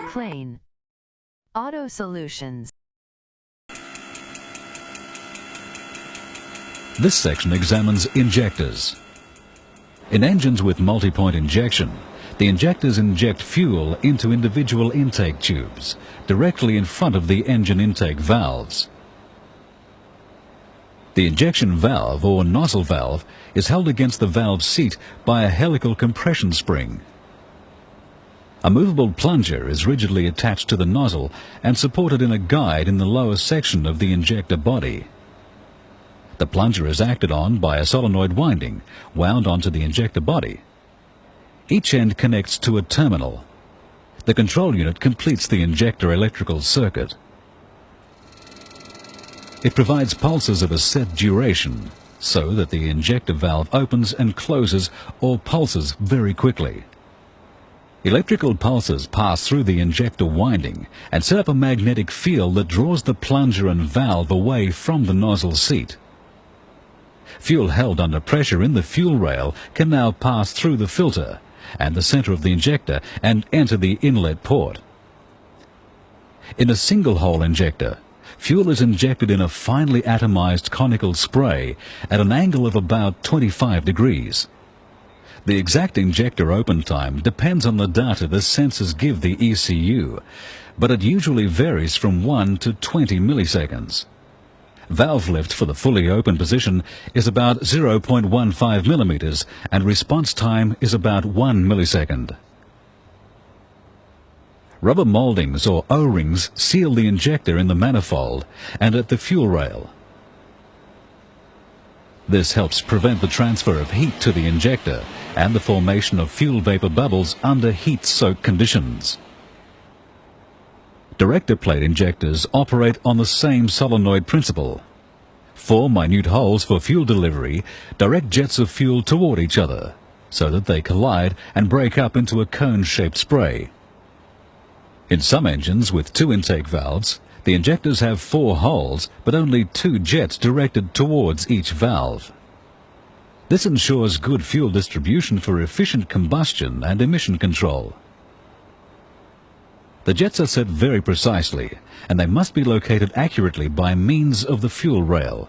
Plane. Auto Solutions. This section examines injectors. In engines with multi-point injection, the injectors inject fuel into individual intake tubes, directly in front of the engine intake valves. The injection valve, or nozzle valve, is held against the valve seat by a helical compression spring. A movable plunger is rigidly attached to the nozzle and supported in a guide in the lower section of the injector body. The plunger is acted on by a solenoid winding wound onto the injector body. Each end connects to a terminal. The control unit completes the injector electrical circuit. It provides pulses of a set duration so that the injector valve opens and closes or pulses very quickly. Electrical pulses pass through the injector winding and set up a magnetic field that draws the plunger and valve away from the nozzle seat. Fuel held under pressure in the fuel rail can now pass through the filter and the center of the injector and enter the inlet port. In a single-hole injector, fuel is injected in a finely atomized conical spray at an angle of about 25 degrees. The exact injector open time depends on the data the sensors give the ECU, but it usually varies from 1 to 20 milliseconds. Valve lift for the fully open position is about 0.15 millimeters and response time is about 1 millisecond. Rubber moldings or O-rings seal the injector in the manifold and at the fuel rail. This helps prevent the transfer of heat to the injector and the formation of fuel vapor bubbles under heat-soaked conditions. Director plate injectors operate on the same solenoid principle. 4 minute holes for fuel delivery direct jets of fuel toward each other so that they collide and break up into a cone-shaped spray. In some engines with 2 intake valves, the injectors have 4 holes but only 2 jets directed towards each valve. This ensures good fuel distribution for efficient combustion and emission control. The jets are set very precisely, and they must be located accurately by means of the fuel rail.